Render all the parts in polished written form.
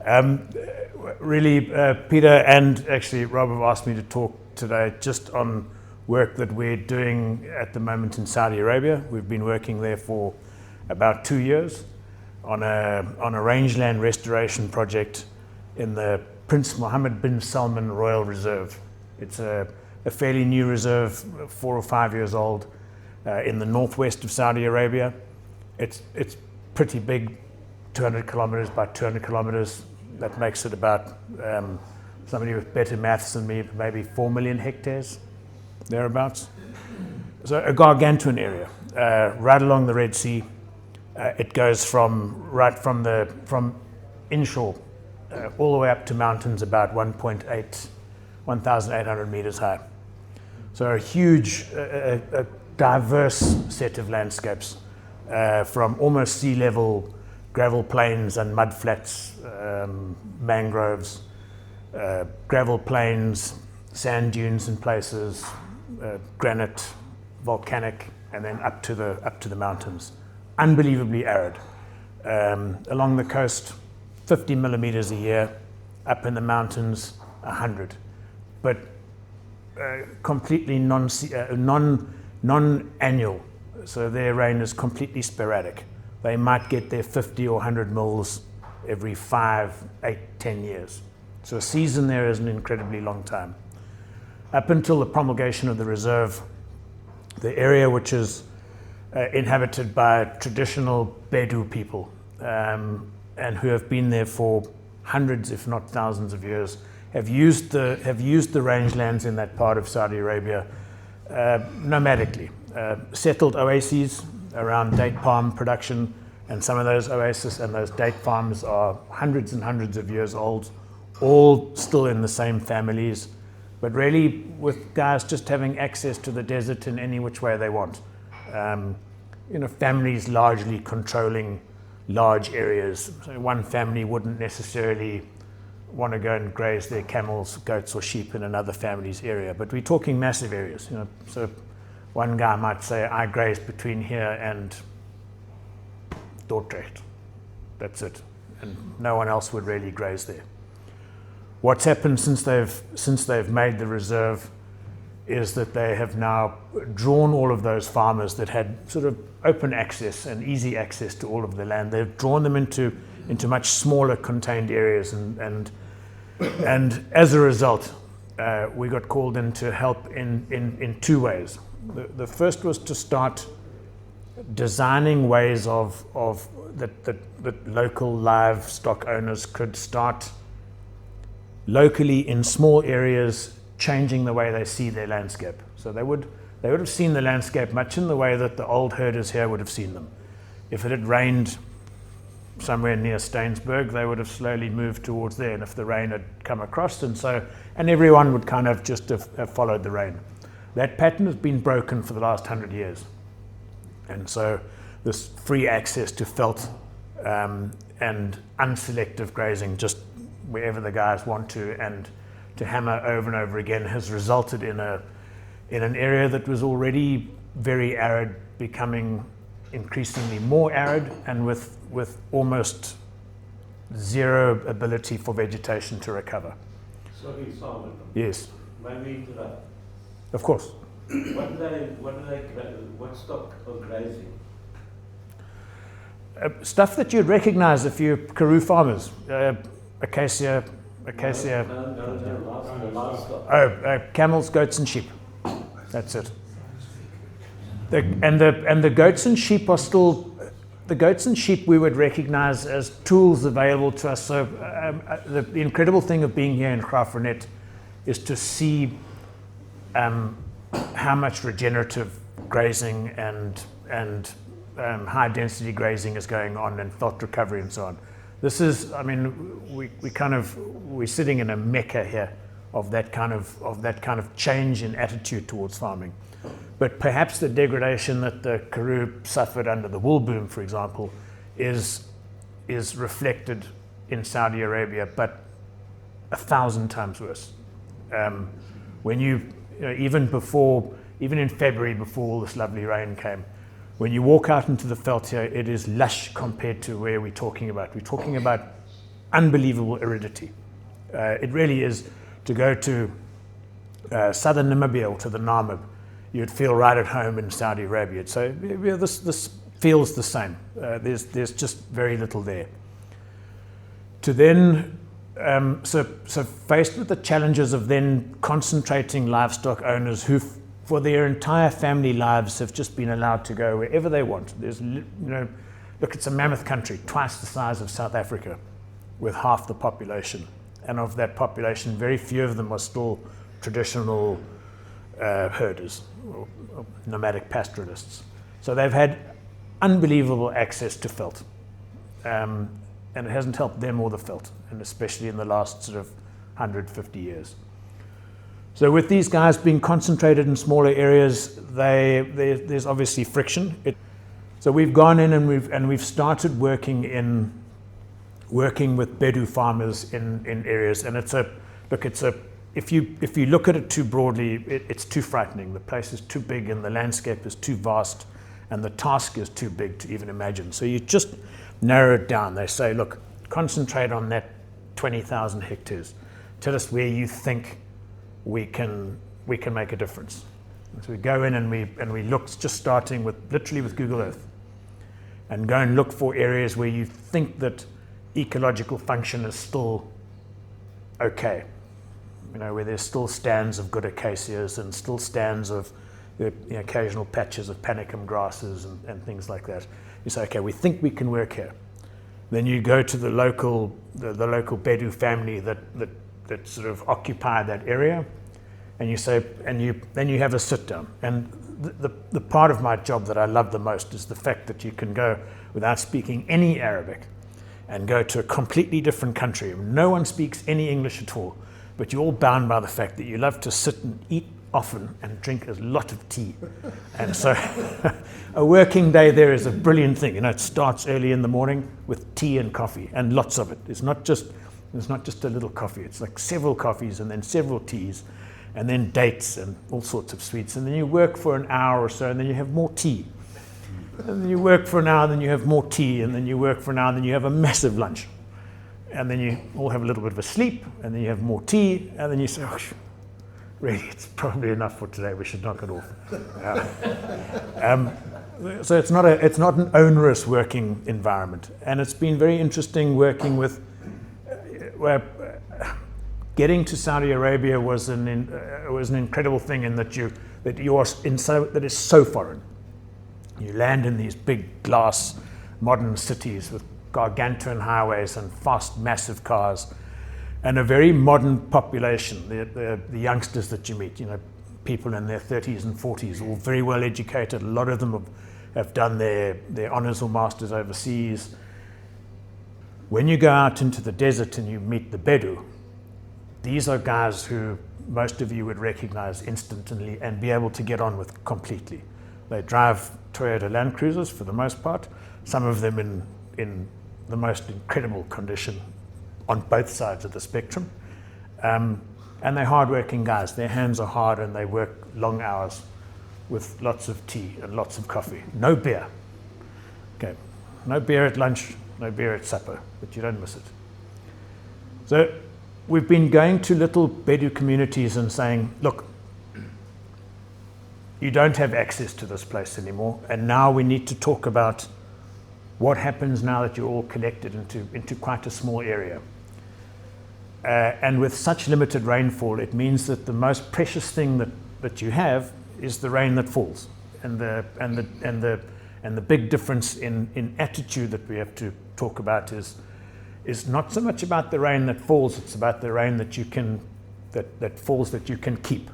Um, really, Peter and actually Rob have asked me to talk today just on work that we're doing at the moment in Saudi Arabia. We've been working there for about 2 years on a rangeland restoration project in the Prince Mohammed bin Salman Royal Reserve. It's a fairly new reserve, 4 or 5 years old, in the northwest of Saudi Arabia. It's pretty big, 200 kilometers by 200 kilometers. That makes it about, somebody with better maths than me, maybe 4 million hectares, thereabouts. So a gargantuan area, right along the Red Sea. It goes from inshore all the way up to mountains about 1,800 meters high. So a huge, a diverse set of landscapes, from almost sea level gravel plains and mud flats, mangroves, gravel plains, sand dunes in places, granite, volcanic, and then up to the mountains. Unbelievably arid. Along the coast, 50 millimeters a year. Up in the mountains, 100. But completely non-annual. So their rain is completely sporadic. They might get their 50 or 100 mils every 5, 8, 10 years. So a season there is an incredibly long time. Up until the promulgation of the reserve, the area which is inhabited by traditional Bedou people, and who have been there for hundreds, if not thousands of years, have used the rangelands in that part of Saudi Arabia nomadically. Settled oases around date palm production, and some of those oases and those date farms are hundreds and hundreds of years old, all still in the same families, but really with guys just having access to the desert in any which way they want. Families largely controlling large areas. So one family wouldn't necessarily want to go and graze their camels, goats, or sheep in another family's area, but we're talking massive areas. So one guy might say, I graze between here and Dordrecht. That's it, and no one else would really graze there. What's happened since they've made the reserve is that they have now drawn all of those farmers that had sort of open access and easy access to all of the land. They've drawn them into much smaller contained areas, and as a result, we got called in to help in two ways. The first was to start designing ways of that local livestock owners could start locally in small areas changing the way they see their landscape. So they would have seen the landscape much in the way that the old herders here would have seen them. If it had rained somewhere near Stainsburg, they would have slowly moved towards there, and if the rain had come across, and everyone would kind of just have followed the rain. That pattern has been broken for the last 100 years. And so this free access to veld and unselective grazing, just wherever the guys want to, and to hammer over and over again, has resulted in an area that was already very arid becoming increasingly more arid, and with almost zero ability for vegetation to recover. Sorry, Simon. Yes. May we interrupt? Of course. What stock of grazing? Stuff that you'd recognize if you're Karoo farmers. Acacia. No, livestock. Camels, goats, and sheep. That's it. The goats and sheep are still. The goats and sheep we would recognize as tools available to us. So the incredible thing of being here in Graaff-Reinet is to see how much regenerative grazing and high density grazing is going on, and veld recovery and so on. This is, we're sitting in a mecca here of that kind of change in attitude towards farming. But perhaps the degradation that the Karoo suffered under the wool boom, for example, is reflected in Saudi Arabia, but 1,000 times worse. When even in February, before all this lovely rain came, when you walk out into the veld here, it is lush compared to where we're talking about. We're talking about unbelievable aridity. It really is. To go to southern Namibia or to the Namib, you'd feel right at home in Saudi Arabia. So yeah, this feels the same. There's just very little there. To then, so faced with the challenges of then concentrating livestock owners who, for their entire family lives, have just been allowed to go wherever they want. Look, it's a mammoth country, twice the size of South Africa, with half the population. And of that population, very few of them are still traditional herders or nomadic pastoralists. So they've had unbelievable access to veld. And it hasn't helped them or the veld, and especially in the last sort of 150 years. So with these guys being concentrated in smaller areas, there's obviously friction. So we've gone in and we've started working with Bedu farmers in areas, and if you look at it too broadly, it's too frightening. The place is too big, and the landscape is too vast, and the task is too big to even imagine. So you just narrow it down. They say, look, concentrate on that 20,000 hectares. Tell us where you think we can make a difference. So we go in and we look, just starting literally with Google Earth, and go and look for areas where you think that ecological function is still okay. Where there's still stands of good acacias and still stands of occasional patches of panicum grasses and things like that. You say, okay, we think we can work here. Then you go to the local Bedu family that sort of occupy that area, and you say, then you have a sit down. And the part of my job that I love the most is the fact that you can go without speaking any Arabic and go to a completely different country. No one speaks any English at all, but you're all bound by the fact that you love to sit and eat often and drink a lot of tea. And so a working day there is a brilliant thing. It starts early in the morning with tea and coffee, and lots of it. It's not just a little coffee. It's like several coffees and then several teas and then dates and all sorts of sweets. And then you work for an hour or so, and then you have more tea. And then you work for an hour, then you have more tea, and then you work for an hour, then you have a massive lunch. And then you all have a little bit of a sleep, and then you have more tea, and then you say, oh, really, it's probably enough for today, we should knock it off. So it's not an onerous working environment. And it's been very interesting working with, getting to Saudi Arabia was an incredible thing in that that is so foreign. You land in these big glass modern cities with gargantuan highways and fast, massive cars, and a very modern population. The youngsters that you meet, people in their 30s and 40s, all very well educated. A lot of them have done their honours or masters overseas. When you go out into the desert and you meet the Bedu, these are guys who most of you would recognize instantly and be able to get on with completely. They drive Toyota Land Cruisers for the most part, some of them in the most incredible condition on both sides of the spectrum. And they're hardworking guys. Their hands are hard and they work long hours with lots of tea and lots of coffee. No beer. Okay, no beer at lunch, no beer at supper, but you don't miss it. So we've been going to little Bedu communities and saying, look, you don't have access to this place anymore, and now we need to talk about what happens now that you're all collected into quite a small area. And with such limited rainfall, it means that the most precious thing that you have is the rain that falls. And the big difference in attitude that we have to talk about is not so much about the rain that falls, it's about the rain that falls that you can keep.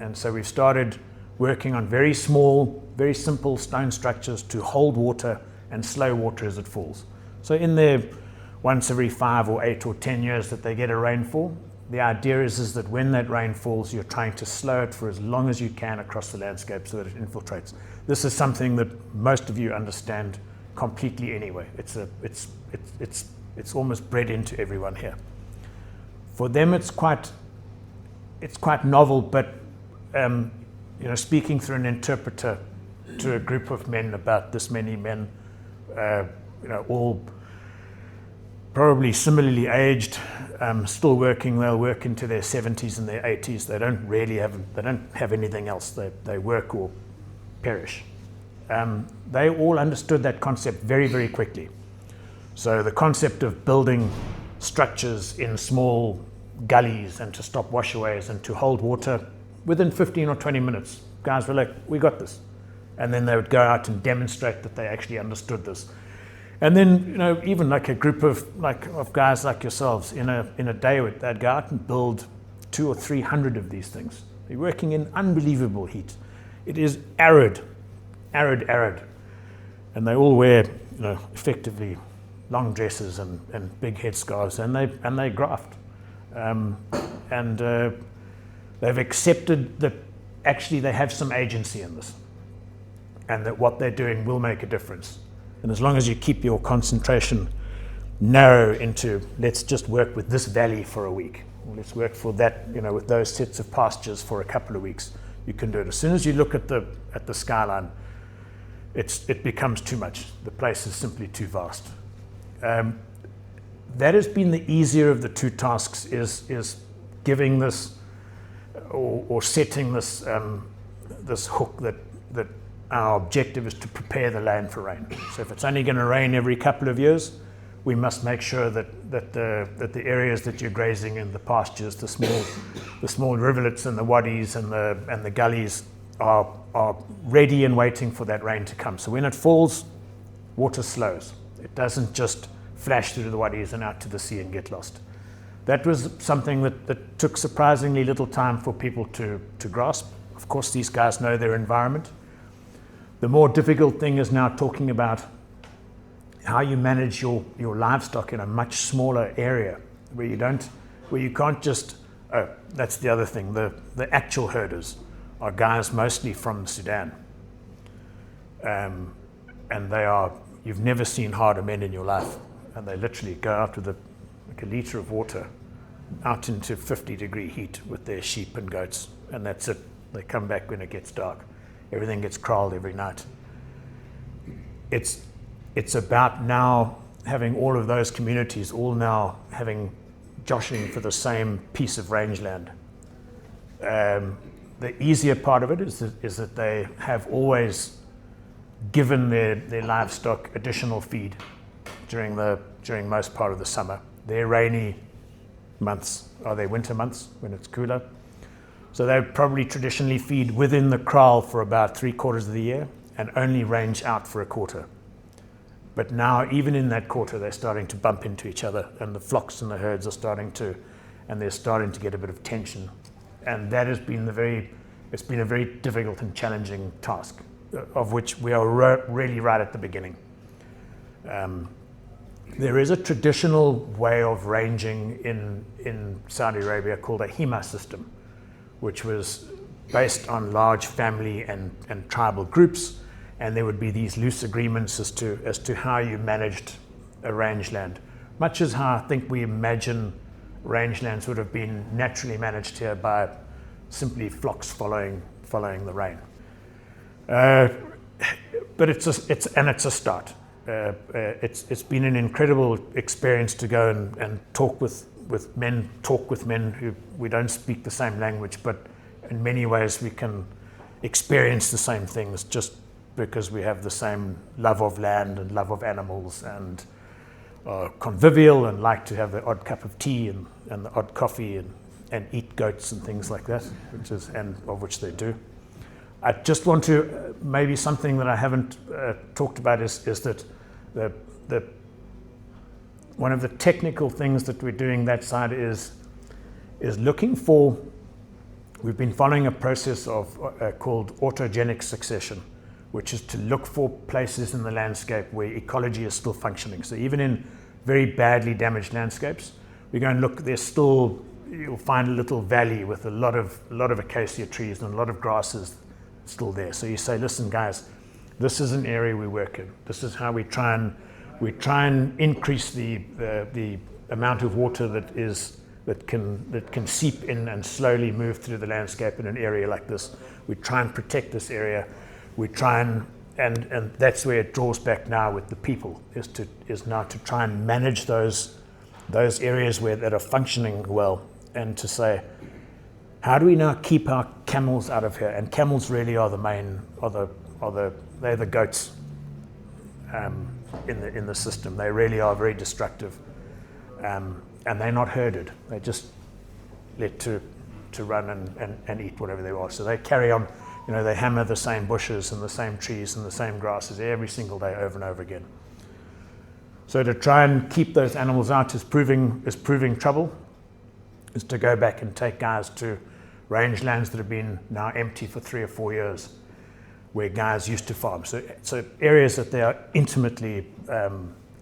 And so we've started working on very small, very simple stone structures to hold water and slow water as it falls. So in there, once every 5 or 8 or 10 years that they get a rainfall, the idea is that when that rain falls, you're trying to slow it for as long as you can across the landscape so that it infiltrates. This is something that most of you understand completely anyway. It's almost bred into everyone here. For them, it's quite novel, but speaking through an interpreter to a group of men, about this many men, all probably similarly aged, still working. They'll work into their 70s and their 80s. They don't have anything else. They work or perish. They all understood that concept very, very quickly. So the concept of building structures in small gullies and to stop washaways and to hold water within 15 or 20 minutes, guys were like, we got this. And then they would go out and demonstrate that they actually understood this. And then, even like a group of guys like yourselves in a day, they'd go out and build 200 or 300 of these things. They're working in unbelievable heat. It is arid. And they all wear, effectively long dresses and big headscarves, and they graft. They've accepted that actually they have some agency in this, and that what they're doing will make a difference. And as long as you keep your concentration narrow into, let's just work with this valley for a week, or let's work for that, with those sets of pastures for a couple of weeks, you can do it. As soon as you look at the skyline, it becomes too much. The place is simply too vast. That has been the easier of the two tasks, is giving this or setting this this hook that our objective is to prepare the land for rain. So if it's only going to rain every couple of years, we must make sure that the areas that you're grazing in, the pastures, the small rivulets and the waddies and the gullies are ready and waiting for that rain to come. So when it falls, water slows. It doesn't just flash through the waddies and out to the sea and get lost. That was something that took surprisingly little time for people to grasp. Of course, these guys know their environment. The more difficult thing is now talking about how you manage your livestock in a much smaller area where you can't just, that's the other thing, the actual herders are guys mostly from Sudan. And you've never seen harder men in your life. And they literally go out with a litre of water out into 50-degree heat with their sheep and goats, and that's it. They come back when it gets dark. Everything gets kraaled every night. It's about now having all of those communities all now joshing for the same piece of rangeland. The easier part of it is that they have always given their livestock additional feed during most part of the summer. Their rainy months are their winter months when it's cooler. So they probably traditionally feed within the kraal for about 3/4 of the year and only range out for a quarter. But now, even in that quarter, they're starting to bump into each other, and the flocks and the herds are they're starting to get a bit of tension. And that has been it's been a very difficult and challenging task, of which we are really right at the beginning. There is a traditional way of ranging in Saudi Arabia called a hima system, which was based on large family and tribal groups, and there would be these loose agreements as to how you managed a rangeland, much as how I think we imagine rangelands would have been naturally managed here by simply flocks following the rain. But it's a start. It's been an incredible experience to go and talk with men who we don't speak the same language, but in many ways we can experience the same things just because we have the same love of land and love of animals, and are convivial and like to have the odd cup of tea and the odd coffee and eat goats and things like that, of which they do. I just want to, maybe something that I haven't talked about is that one of the technical things that we're doing that side is looking for, we've been following a process called autogenic succession, which is to look for places in the landscape where ecology is still functioning. So even in very badly damaged landscapes, we go and look, you'll find a little valley with a lot of acacia trees and a lot of grasses still there. So you say, listen guys, this is an area we work in. This is how we try and increase the amount of water that can seep in and slowly move through the landscape in an area like this. We try and protect this area. We try and that's where it draws back now with the people, is now to try and manage those those areas that are functioning well, and to say, how do we now keep our camels out of here? And camels really are the main, they're the goats in the system. They really are very destructive, and they're not herded. They're just let to run and eat whatever they want. So they carry on. They hammer the same bushes and the same trees and the same grasses every single day over and over again. So to try and keep those animals out is proving trouble. Is to go back and take guys to rangelands that have been now empty for 3 or 4 years, where guys used to farm. So areas that they are intimately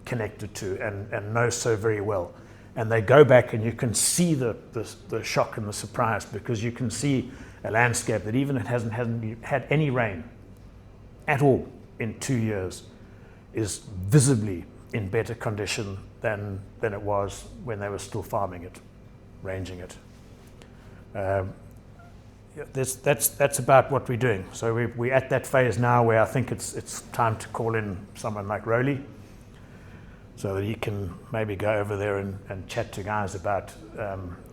connected to and know so very well. And they go back and you can see the shock and the surprise, because you can see a landscape that even it hasn't had any rain at all in 2 years is visibly in better condition than it was when they were still farming it, ranging it. That's about what we're doing. So we're at that phase now where I think it's time to call in someone like Rowley, so that he can maybe go over there and chat to guys about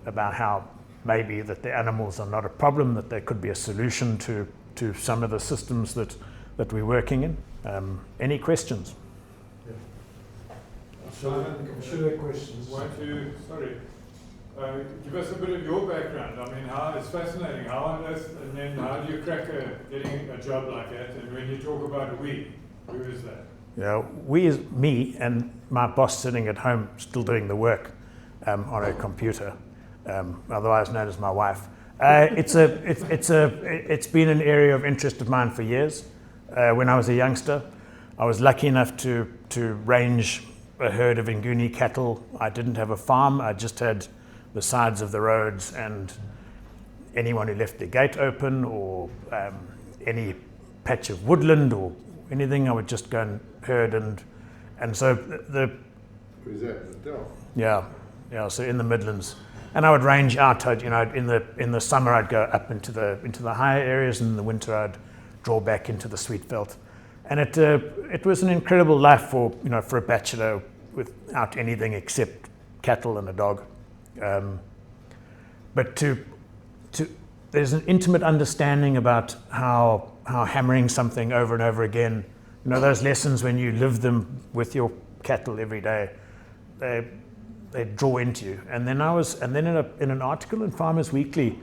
how maybe that the animals are not a problem, that there could be a solution to some of the systems that we're working in. Any questions? Yeah. I'm sure there are questions. Give us a bit of your background. I mean, it's fascinating. How on earth, and then how do you crack getting a job like that? And when you talk about we, who is that? Yeah, we is me and my boss sitting at home still doing the work on a computer, otherwise known as my wife. It's been an area of interest of mine for years. When I was a youngster, I was lucky enough to range a herd of Nguni cattle. I didn't have a farm. I just had the sides of the roads, and anyone who left their gate open, or any patch of woodland or anything, I would just go and herd. And so Where's that? Natal? Yeah, so in the Midlands. And I would range out. In the summer I'd go up into the higher areas, and in the winter I'd draw back into the Sweetveld. And it was an incredible life for a bachelor without anything except cattle and a dog. But there's an intimate understanding about how hammering something over and over again, those lessons when you live them with your cattle every day, they draw into you. And then in an article in Farmers Weekly,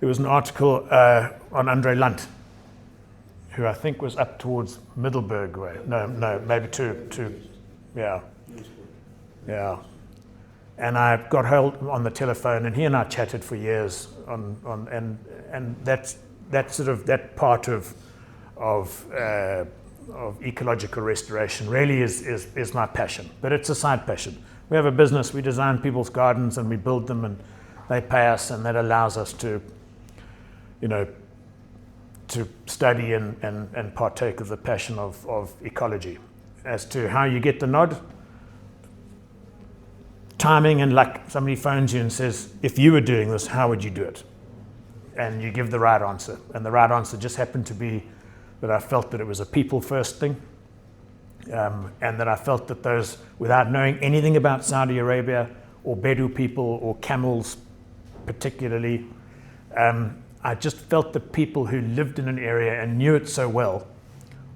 there was an article on Andre Lunt, who I think was up towards Middelburg way. No, maybe yeah. And I got hold on the telephone, and he and I chatted for years and that sort of that part of ecological restoration really is my passion, but it's a side passion. We have a business, we design people's gardens and we build them, and they pay us, and that allows us to study and partake of the passion of ecology. As to how you get the nod, timing and luck. Somebody phones you and says, if you were doing this, how would you do it? And you give the right answer. And the right answer just happened to be that I felt that it was a people first thing. And that I felt that those, without knowing anything about Saudi Arabia or Bedou people or camels particularly, I just felt that people who lived in an area and knew it so well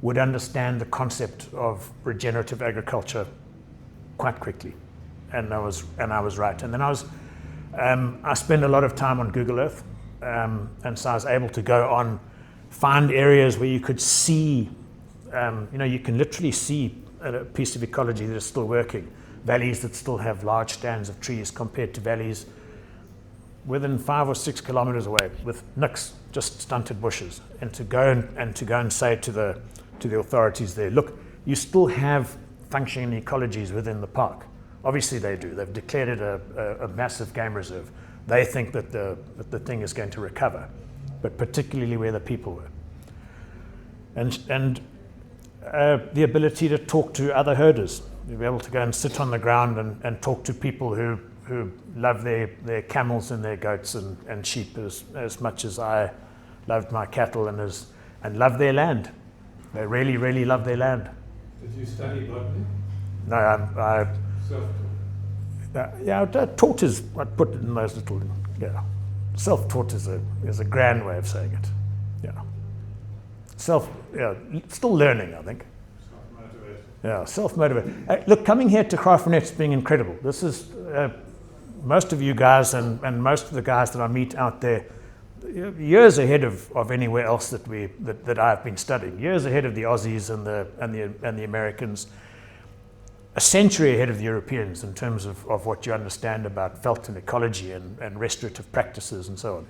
would understand the concept of regenerative agriculture quite quickly. And I was right. And then I spent a lot of time on Google Earth, and so I was able to go on, find areas where you could see, you can literally see a piece of ecology that is still working. Valleys that still have large stands of trees compared to valleys within 5 or 6 kilometers away with nix, just stunted bushes. And to go and say to the authorities there, look, you still have functioning ecologies within the park. Obviously they do. They've declared it a massive game reserve. They think that the thing is going to recover, but particularly where the people were. And the ability to talk to other herders, to be able to go and sit on the ground and talk to people who love their camels and their goats and sheep as much as I loved my cattle and love their land. They really, really love their land. Did you study botany? No, Taught is, I'd put it in those little, self-taught is a grand way of saying it. Still learning, I think. Self-motivated. Yeah, self-motivated. Look, coming here to Graaff-Reinet has been incredible. This is, most of you guys and most of the guys that I meet out there, years ahead of anywhere else that I've been studying, years ahead of the Aussies and the Americans, a century ahead of the Europeans in terms of what you understand about felt and ecology and restorative practices and so on.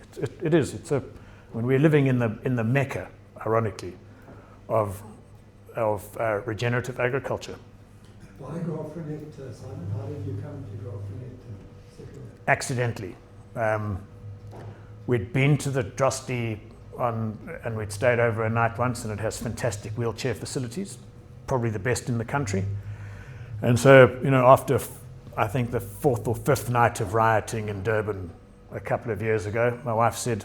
When we're living in the Mecca, ironically, of regenerative agriculture. Why Graaff-Reinet, Simon? How did you come to Graaff-Reinet? Accidentally. We'd been to the Drosti and we'd stayed over a night once, and it has fantastic wheelchair facilities, probably the best in the country. And so, after I think the fourth or fifth night of rioting in Durban a couple of years ago, my wife said,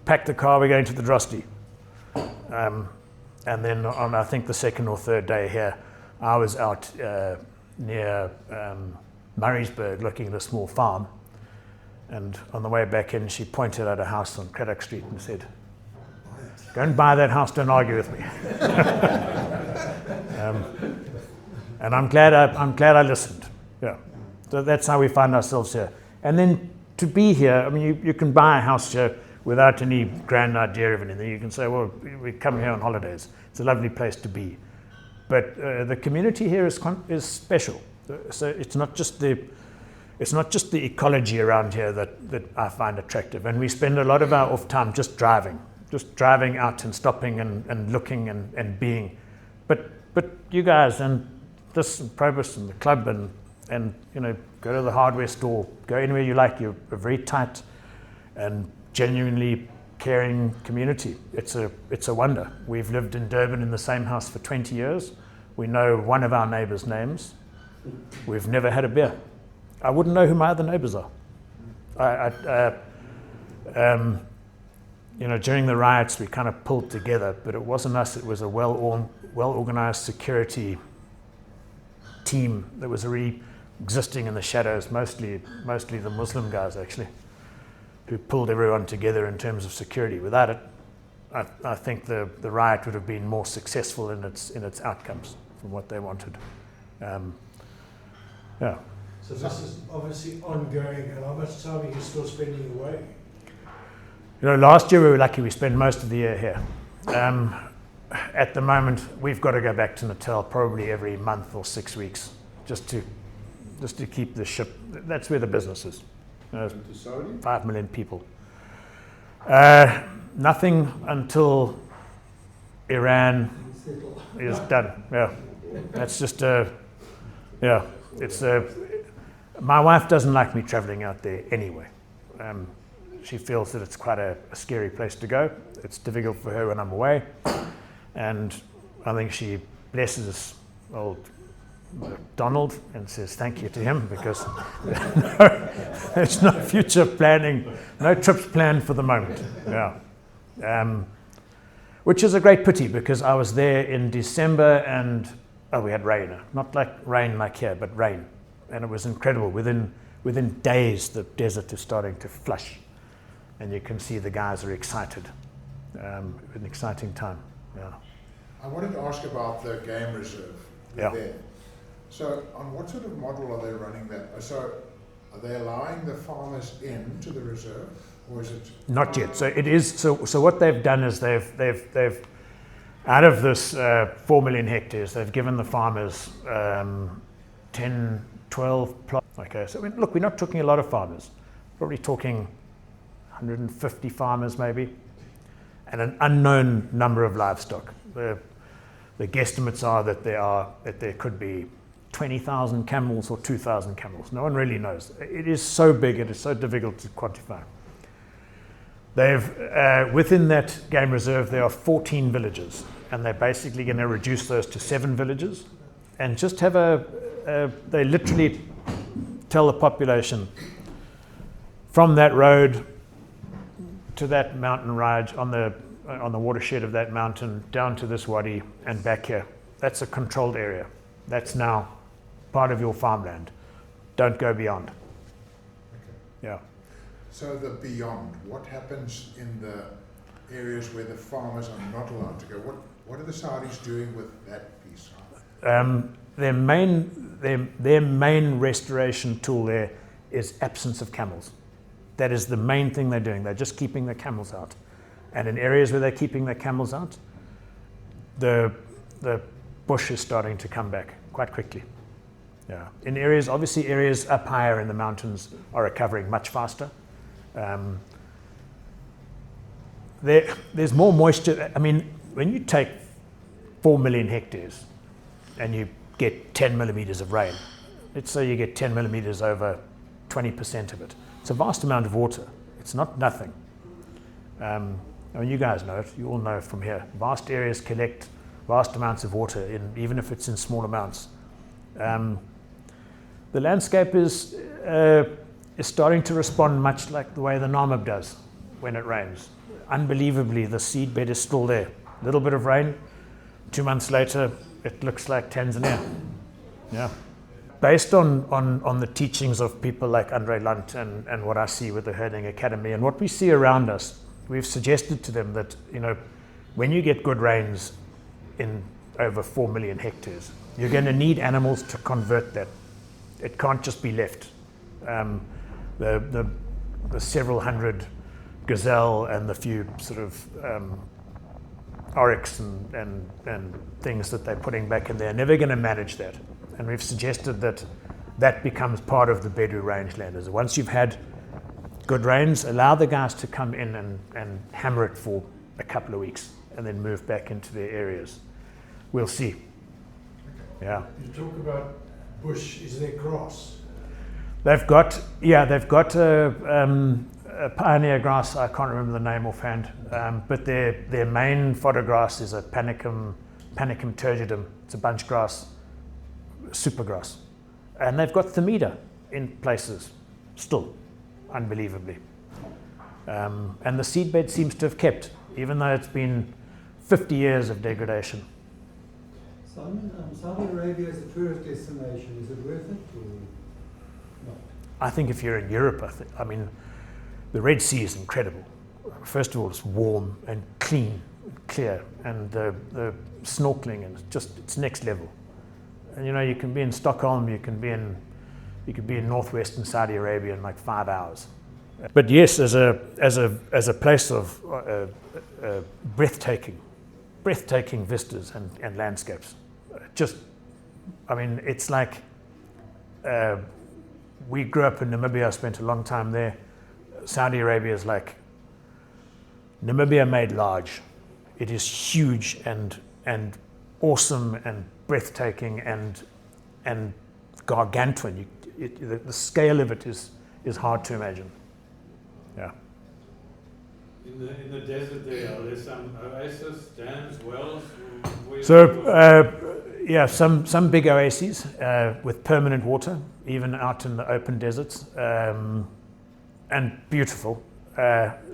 pack the car, we're going to the Drosti. And then on, I think, the second or third day here, I was out near Murraysburg looking at a small farm. And on the way back in, she pointed at a house on Craddock Street and said, go and buy that house, don't argue with me. And I'm glad I listened. Yeah. So that's how we find ourselves here. And then to be here, I mean, you can buy a house here without any grand idea of anything. You can say, well, we come here on holidays. It's a lovely place to be. But the community here is special. So it's not just the ecology around here that I find attractive. And we spend a lot of our off time just driving out and stopping and looking and being. But you guys and this and Probus and the club and go to the hardware store, go anywhere you like. You're a very tight and genuinely caring community. It's a wonder. We've lived in Durban in the same house for 20 years. We know one of our neighbours' names. We've never had a beer. I wouldn't know who my other neighbours are. During the riots, we kind of pulled together, but it wasn't us. It was a well-organized security team that was already existing in the shadows, mostly the Muslim guys, actually, who pulled everyone together in terms of security. Without it, I think the riot would have been more successful in its outcomes from what they wanted. So this is obviously ongoing, and how much time are you still spending away? Last year we were lucky. We spent most of the year here. At the moment, we've got to go back to Natal probably every month or 6 weeks, just to keep the ship. That's where the business is. To Saudi? 5 million people. Nothing until Iran is done. Yeah, that's just my wife doesn't like me traveling out there anyway. She feels that it's quite a scary place to go. It's difficult for her when I'm away. And I think she blesses old Donald and says thank you to him, because there's no future planning, no trips planned for the moment. Yeah. Which is a great pity, because I was there in December and we had rain. Not like rain like here, but rain. And it was incredible. Within days, the desert is starting to flush. And you can see the guys are excited. An exciting time. Yeah. I wanted to ask about the game reserve there. So on what sort of model are they running that? So are they allowing the farmers into the reserve, or is it? Not yet. So it is. So what they've done is they've out of this 4 million hectares, they've given the farmers 10, 12 plots. Okay. So look, we're not talking a lot of farmers. Probably talking 150 farmers maybe, and an unknown number of livestock. The guesstimates are that there could be 20,000 camels or 2,000 camels. No one really knows. It is so big, it is so difficult to quantify. They've within that game reserve there are 14 villages, and they're basically going to reduce those to 7 villages, and just have they literally tell the population from that road to that mountain ridge on the watershed of that mountain down to this wadi and back here. That's a controlled area. That's now part of your farmland. Don't go beyond. Okay. Yeah. So the beyond, what happens in the areas where the farmers are not allowed to go? What are the Saudis doing with that piece? Their main restoration tool there is absence of camels. That is the main thing they're doing. They're just keeping the camels out. And in areas where they're keeping the camels out, the bush is starting to come back quite quickly. Yeah. In areas, obviously areas up higher in the mountains are recovering much faster. There's more moisture. I mean, when you take 4 million hectares and you get 10 millimeters of rain, let's say you get 10 millimeters over 20% of it. It's a vast amount of water. It's not nothing. I mean, you guys know it. You all know from here. Vast areas collect vast amounts of water, even if it's in small amounts. The landscape is starting to respond much like the way the Namib does when it rains. Unbelievably, the seed bed is still there. A little bit of rain, 2 months later, it looks like Tanzania. Yeah. Based on the teachings of people like Andre Lunt and what I see with the Herding Academy and what we see around us, we've suggested to them that, when you get good rains in over 4 million hectares, you're going to need animals to convert that. It can't just be left. The several hundred gazelle and the few sort of oryx and things that they're putting back in there are never going to manage that. And we've suggested that becomes part of the Bedu rangelanders. Once you've had good rains, allow the guys to come in and hammer it for a couple of weeks and then move back into their areas. We'll see. Yeah. You talk about bush, is there grass? They've got a pioneer grass. I can't remember the name offhand, but their main fodder grass is a Panicum turgidum. It's a bunch grass, super grass, and they've got Themida in places still, unbelievably. And the seedbed seems to have kept, even though it's been 50 years of degradation. Simon, Saudi Arabia is a tourist destination. Is it worth it or not? I think if you're in Europe, I mean, the Red Sea is incredible. First of all, it's warm and clean, clear, and the snorkeling, and it's next level. And you can be in Stockholm, you could be in northwestern Saudi Arabia in like 5 hours. But yes, as a place of breathtaking vistas and landscapes. It's like we grew up in Namibia. I spent a long time there. Saudi Arabia is like Namibia made large. It is huge and awesome and breathtaking and gargantuan. The scale of it is hard to imagine. Yeah. In the desert there, are there some oases, dams, wells? Some big oases with permanent water, even out in the open deserts, and beautiful.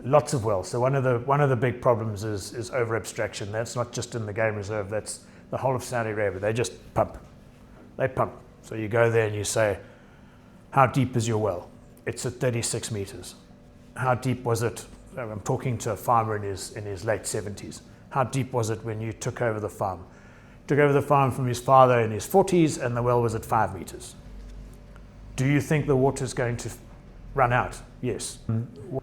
Lots of wells. So one of the big problems is over abstraction. That's not just in the game reserve. That's the whole of Saudi Arabia. They just pump. They pump. So you go there and you say, "How deep is your well?" It's at 36 meters. How deep was it? I'm talking to a farmer in his late 70s. How deep was it when you took over the farm? Took over the farm from his father in his 40s, and the well was at 5 meters. Do you think the water is going to run out? Yes.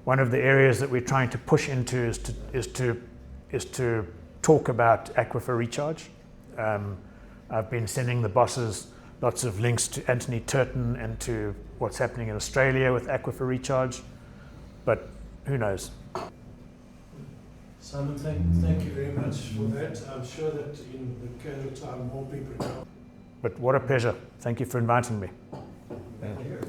One of the areas that we're trying to push into is to talk about aquifer recharge. I've been sending the bosses lots of links to Anthony Turton and to what's happening in Australia with aquifer recharge, but who knows? Simon, thank you very much for that. I'm sure that in the course of time more people know. But what a pleasure. Thank you for inviting me. Thank you.